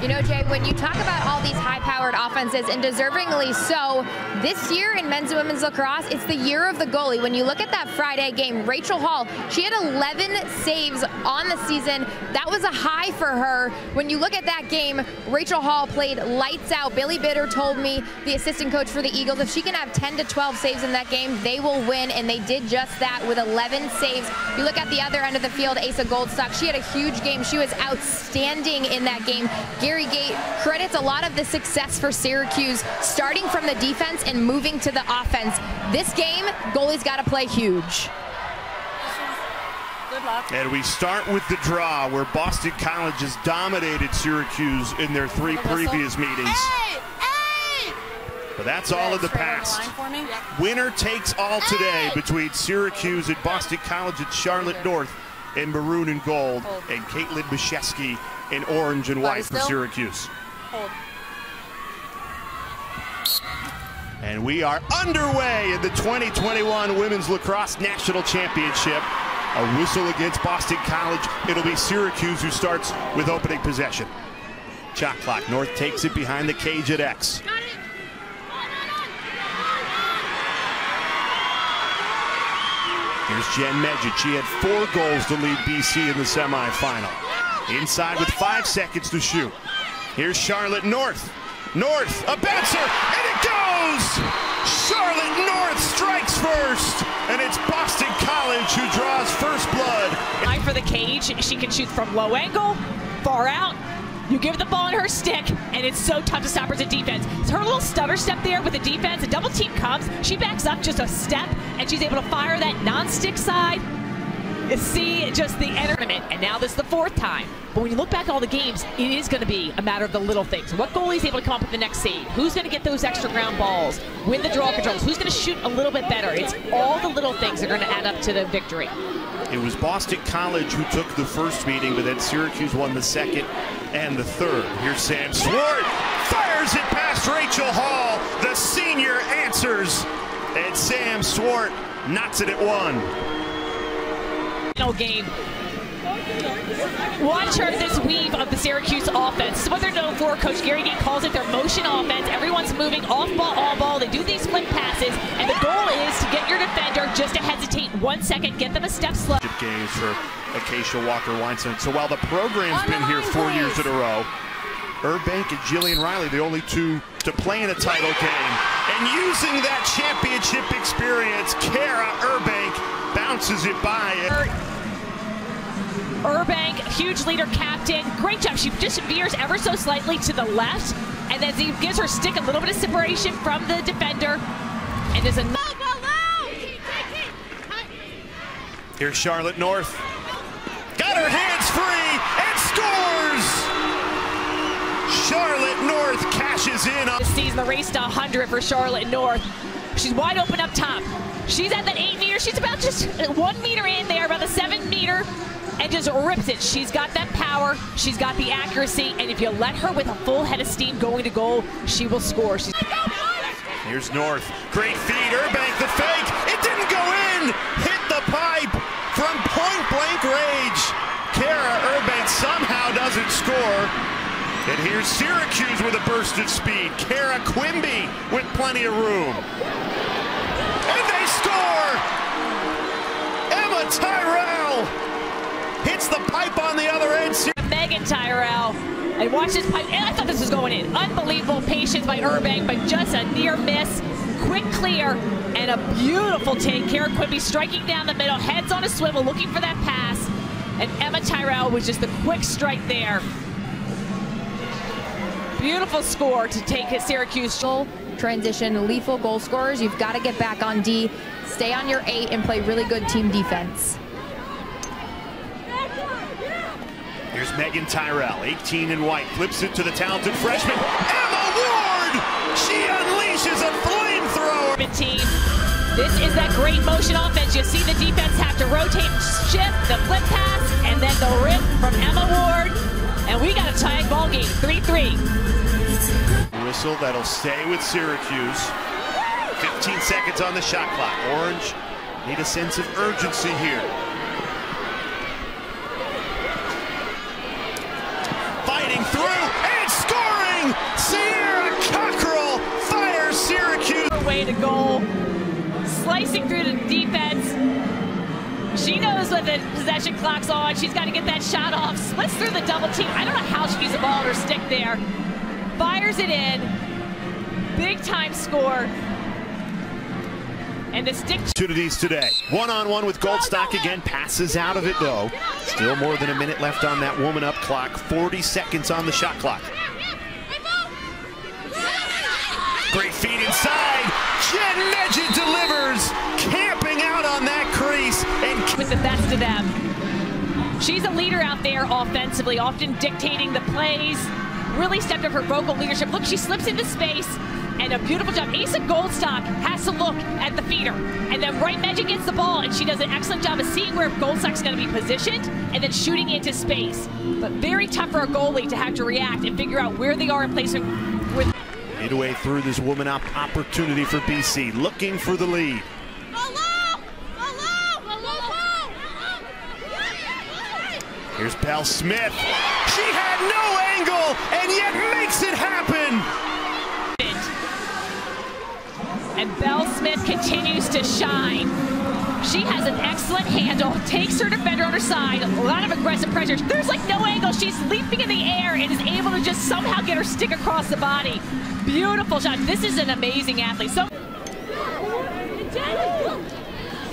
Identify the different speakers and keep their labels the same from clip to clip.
Speaker 1: You know, Jay, when you talk about all these high-powered offenses, and deservingly so, this year in men's and women's lacrosse, it's the year of the goalie. When you look at that Friday game, Rachel Hall, she had 11 saves on the season. That was a high for her. When you look at that game, Rachel Hall played lights out. Billy Bitter told me, the assistant coach for the Eagles, if she can have 10 to 12 saves in that game, they will win, and they did just that with 11 saves. You look at the other end of the field, Asa Goldstock, she had a huge game. She was outstanding in that game. Gary Gate credits a lot of the success for Syracuse, starting from the defense and moving to the offense. This game, goalie's got to play huge.
Speaker 2: Good luck.
Speaker 3: And we start with the draw, where Boston College has dominated Syracuse in their 3 previous meetings. But that's all in the past. Winner takes all today between Syracuse and Boston College at Charlotte North in maroon and gold, and Caitlin Mashesky in orange and white for Syracuse. And we are underway in the 2021 Women's Lacrosse National Championship. A whistle against Boston College. It'll be Syracuse who starts with opening possession. Shot clock. North takes it behind the cage at X. Here's Jen Medjid. She had 4 goals to lead BC in the semifinal. Inside with 5 seconds to shoot. Here's Charlotte North. North, a bouncer, and it goes! Charlotte North strikes first, and it's Boston College who draws first blood.
Speaker 2: Eye for the cage. She can shoot from low angle, far out. You give the ball in her stick, and it's so tough to stop her as a defense. It's her little stutter step there with the defense. A double team comes. She backs up just a step, and she's able to fire that non-stick side. You see just the tournament, and now this is the 4th time. But when you look back at all the games, it is going to be a matter of the little things. What goalie is able to come up with the next save? Who's going to get those extra ground balls? Win the draw controls? Who's going to shoot a little bit better? It's all the little things that are going to add up to the victory.
Speaker 3: It was Boston College who took the first meeting, but then Syracuse won the second and the third. Here's Sam Swart, fires it past Rachel Hall. The senior answers, and Sam Swart knocks it at 1.
Speaker 2: Game. Watch her, this weave of the Syracuse offense. This is what they're known for. Coach Gary Gate calls it their motion offense. Everyone's moving off ball, all ball. They do these flip passes, and the goal is to get your defender just to hesitate 1 second, get them a step slow.
Speaker 3: Games for Acacia Walker-Weinstein. So while the program's been here 4 years in a row, Urbank and Jillian Riley, the only 2 to play in a title game. And using that championship experience, Kara Urbank bounces it by.
Speaker 2: Urbank, huge leader, captain, great job. She just veers ever so slightly to the left, and then he gives her stick a little bit of separation from the defender. And there's a
Speaker 3: Here's Charlotte North. Got her hands free and scores! Charlotte North cashes in.
Speaker 2: This season, the race to 100 for Charlotte North. She's wide open up top. She's at that 8 meter. She's about just 1 meter in there, about the 7 meter, and just rips it. She's got that power. She's got the accuracy. And if you let her with a full head of steam going to goal, she will score.
Speaker 3: Here's North. Great feed. Urbank, the fake. It didn't go in. Hit the pipe from point-blank range. Kara Urbank somehow doesn't score. And here's Syracuse with a burst of speed. Kara Quimby with plenty of room. And they score! Emma Tyrell hits the pipe on the other end.
Speaker 2: Megan Tyrell. And watch this pipe. And I thought this was going in. Unbelievable patience by Urbank, but just a near miss. Quick clear and a beautiful take. Kara Quimby striking down the middle, heads on a swivel, looking for that pass. And Emma Tyrell was just the quick strike there. Beautiful score to take his Syracuse.
Speaker 1: Transition, lethal goal scorers. You've got to get back on D, stay on your 8, and play really good team defense.
Speaker 3: Here's Megan Tyrell, 18 in white, flips it to the talented freshman, Emma Ward! She unleashes a flamethrower!
Speaker 2: This is that great motion offense. You see the defense have to rotate, shift, the flip pass, and then the rip from Emma Ward. And we got a tied ball game, 3-3.
Speaker 3: Whistle that'll stay with Syracuse. 15 seconds on the shot clock. Orange need a sense of urgency here. Fighting through and
Speaker 2: way to goal. Slicing through the defense. She knows when the possession clock's on. She's got to get that shot off. Splits through the double team. I don't know how she gets the ball on her stick there. Fires it in. Big time score. And the stick.
Speaker 3: Opportunities today. One-on-one with Goldstock again. Passes out of it though. Still more than a minute left on that woman up clock. 40 seconds on the shot clock. Great feed inside. Jen Medjid delivers. Camping out on that crease. And
Speaker 2: with the best of them. She's a leader out there offensively, often dictating the plays. Really stepped up her vocal leadership. Look, she slips into space. And a beautiful job. Asa Goldstock has to look at the feeder. And then right Medjid gets the ball, and she does an excellent job of seeing where Goldstock's going to be positioned and then shooting into space. But very tough for a goalie to have to react and figure out where they are in place with.
Speaker 3: Midway through this woman up opportunity for BC, looking for the lead. Here's Belle Smith. She had no angle and yet makes it happen.
Speaker 2: And Belle Smith continues to shine. She has an excellent handle, takes her defender on her side, a lot of aggressive pressure. There's like no angle. She's leaping in the air and is able to just somehow get her stick across the body. Beautiful shot. This is an amazing athlete.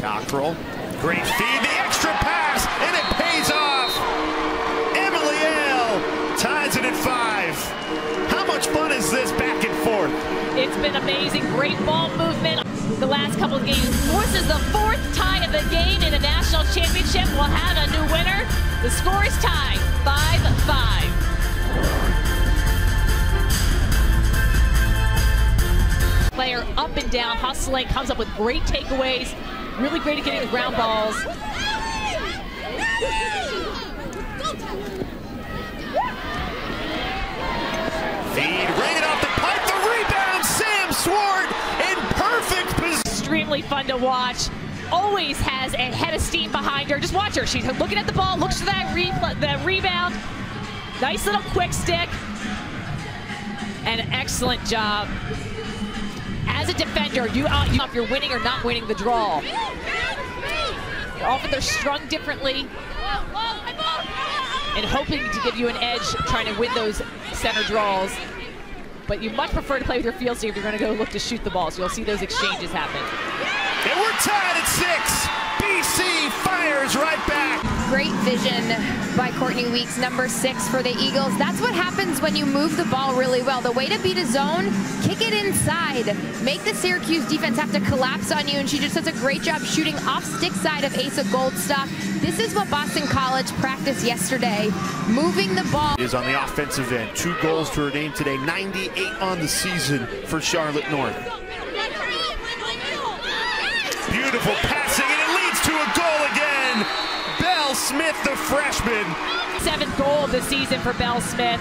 Speaker 3: Cockrell, great feed, the extra pass, and it pays off. Emily Ale ties it at 5. How much fun is this back and forth?
Speaker 2: It's been amazing. Great ball movement the last couple of games. This is the 4th tie of the game in the national championship. We'll have a new winner. The score is tied 5-5. Player up and down, hustling, comes up with great takeaways. Really great at getting the ground balls.
Speaker 3: Feed, ring it off the pipe, the rebound, Sam Swart in perfect position.
Speaker 2: Extremely fun to watch. Always has a head of steam behind her. Just watch her. She's looking at the ball, looks for that rebound. Nice little quick stick. And an excellent job. As a defender, you if you're winning or not winning the draw. Often they're strung differently and hoping to give you an edge trying to win those center draws. But you much prefer to play with your field team if you're going to go look to shoot the ball. So you'll see those exchanges happen.
Speaker 3: And we're tied at 6. BC fires right back.
Speaker 1: Great vision by Courtney Weeks, number 6 for the Eagles. That's what happens when you move the ball really well. The way to beat a zone, kick it inside. Make the Syracuse defense have to collapse on you, and she just does a great job shooting off stick side of Asa Goldstock. This is what Boston College practiced yesterday, moving the ball.
Speaker 3: Is on the offensive end. 2 goals to her name today, 98 on the season for Charlotte North. Beautiful passing, and it leads to a goal again. Belle Smith, the freshman.
Speaker 2: 7th goal of the season for Belle Smith.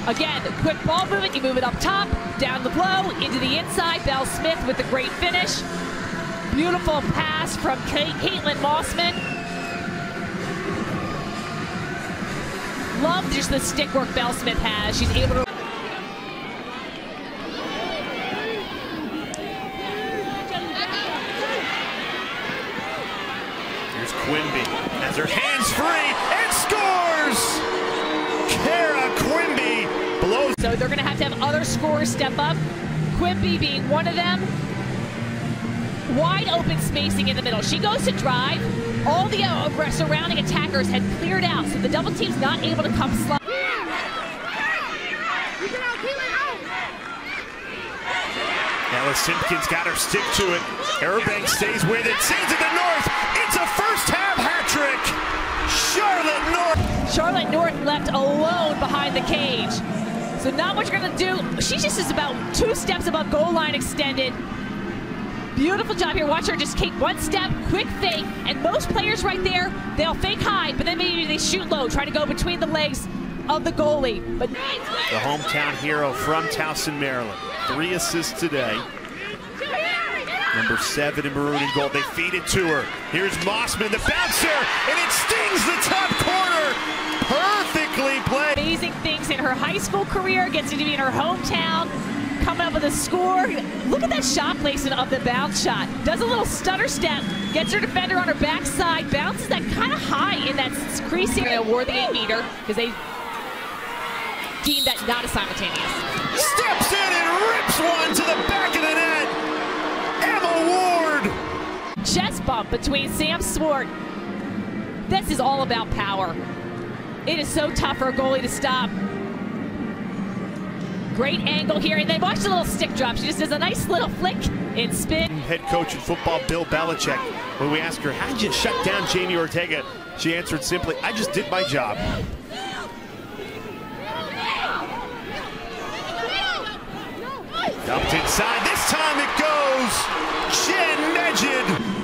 Speaker 2: Again, quick ball movement, you move it up top, down the blow, into the inside. Belle Smith with the great finish. Beautiful pass from Caitlin Mossman. Love just the stick work Belle Smith has. She's able to.
Speaker 3: Here's Quimby, has her hands free, and scores! Kara Quimby blows.
Speaker 2: So they're going to have other scorers step up. Quimby being one of them. Wide open spacing in the middle. She goes to drive. All the surrounding attackers had cleared out, so the double team's not able to come slide.
Speaker 3: Ella Simpkins got her stick to it. Erbank stays with it, sends it to North. It's a first-half hat trick. Charlotte North.
Speaker 2: Charlotte North left alone behind the cage. So not much you're going to do. She just is about 2 steps above goal line extended. Beautiful job here. Watch her just take 1 step, quick fake, and most players right there, they'll fake high, but then maybe they shoot low, try to go between the legs of the goalie. But
Speaker 3: the hometown hero from Towson, Maryland. 3 assists today. Number 7 in maroon and gold. They feed it to her. Here's Mossman, the bouncer, and it stings the top corner. Perfectly played.
Speaker 2: Amazing things in her high school career, gets to be in her hometown. coming up with a score. Look at that shot placement of the bounce shot. Does a little stutter step, gets her defender on her backside, bounces that kind of high in that crease area. They're going to award the 8-meter because they deem that not a simultaneous.
Speaker 3: Steps in and rips one to the back of the net. Emma Ward.
Speaker 2: Chest bump between Sam Swart. This is all about power. It is so tough for a goalie to stop. Great angle here, and then watch the little stick drop. She just does a nice little flick and spin.
Speaker 3: Head coach in football, Bill Belichick, when we asked her, how did you shut down Jamie Ortega? She answered simply, I just did my job. Dumped inside, this time it goes, Jen Medjid.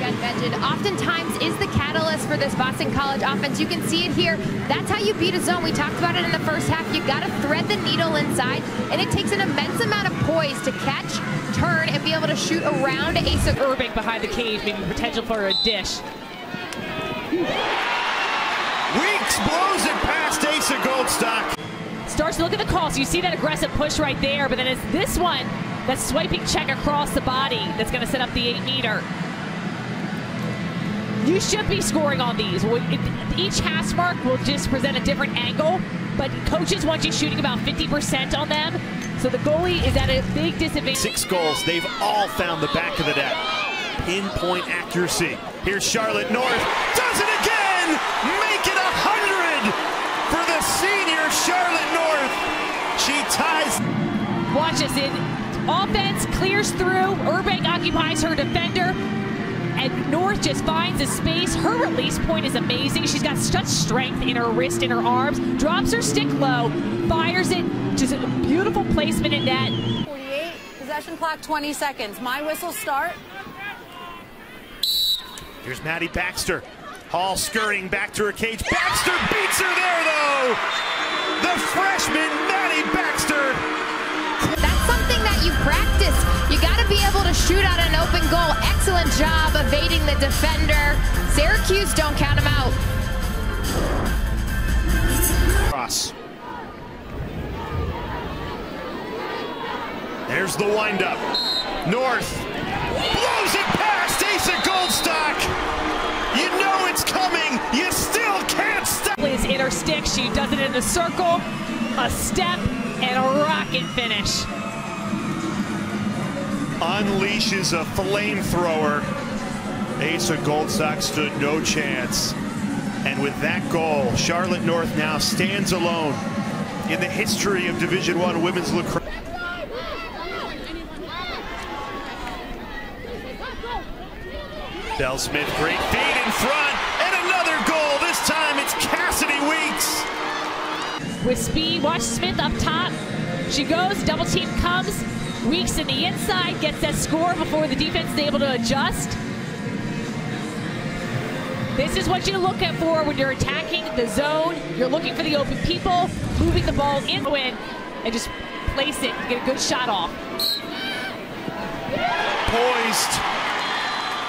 Speaker 1: Jen Medjid oftentimes is the catalyst for this Boston College offense. You can see it here. That's how you beat a zone. We talked about it in the first half. You got to thread the needle inside, and it takes an immense amount of poise to catch, turn, and be able to shoot around Asa
Speaker 2: Urbank behind the cage, maybe potential for a dish.
Speaker 3: Weeks blows it past Asa Goldstock.
Speaker 2: Starts to look at the call, so you see that aggressive push right there, but then it's this one, that swiping check across the body that's going to set up the 8-meter. You should be scoring on these. Each hash mark will just present a different angle, but coaches want you shooting about 50% on them, so the goalie is at a big disadvantage.
Speaker 3: 6 goals, they've all found the back of the net. Pinpoint accuracy. Here's Charlotte North, does it again! Make it 100 for the senior Charlotte North. She ties.
Speaker 2: Watch this, in offense clears through, Urbank occupies her defender, and North just finds a space. Her release point is amazing. She's got such strength in her wrist and her arms. Drops her stick low, fires it. Just a beautiful placement in net.
Speaker 4: 48, possession clock 20 seconds. My whistle start.
Speaker 3: Here's Maddie Baxter. Hall scurrying back to her cage. Baxter beats her there, though. The freshman, Maddie Baxter.
Speaker 1: That's something that you practice. You got to be able to shoot out an open goal. Excellent job evading the defender. Syracuse don't count him out.
Speaker 3: Cross. There's the windup. North blows it past Asa Goldstock. You know it's coming. You still can't stop.
Speaker 2: Is in her stick. She does it in a circle, a step, and a rocket finish.
Speaker 3: Unleashes a flamethrower. Asa Goldstock stood no chance. And with that goal, Charlotte North now stands alone in the history of Division I women's lacrosse. Bell Smith, great feed in front, and another goal. This time it's Cassidy Weeks.
Speaker 2: With speed, watch Smith up top. She goes, double team comes. Weeks in the inside, gets that score before the defense is able to adjust. This is what you look at for when you're attacking the zone. You're looking for the open people, moving the ball in, and just place it to get a good shot off.
Speaker 3: Poised,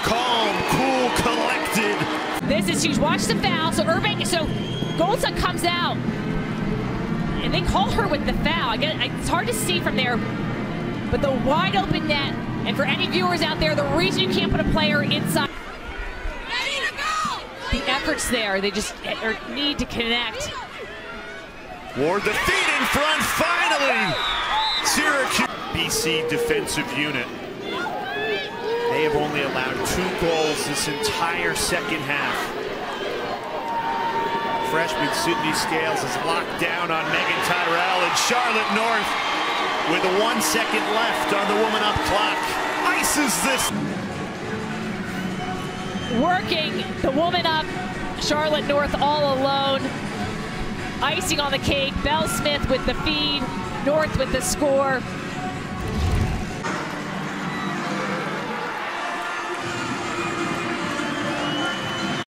Speaker 3: calm, cool, collected.
Speaker 2: This is huge. Watch the foul. So Goldstock comes out, and they call her with the foul. Again, it's hard to see from there, but the wide open net, and for any viewers out there, the reason you can't put a player inside, the efforts there, they just need to connect.
Speaker 3: Ward the feed in front, finally! Syracuse. BC defensive unit. They have only allowed 2 goals this entire second half. Freshman Sydney Scales is locked down on Megan Tyrell, and Charlotte North, with 1 second left on the woman up clock, ices this.
Speaker 2: Working the woman up, Charlotte North all alone. Icing on the cake, Bell Smith with the feed, North with the score.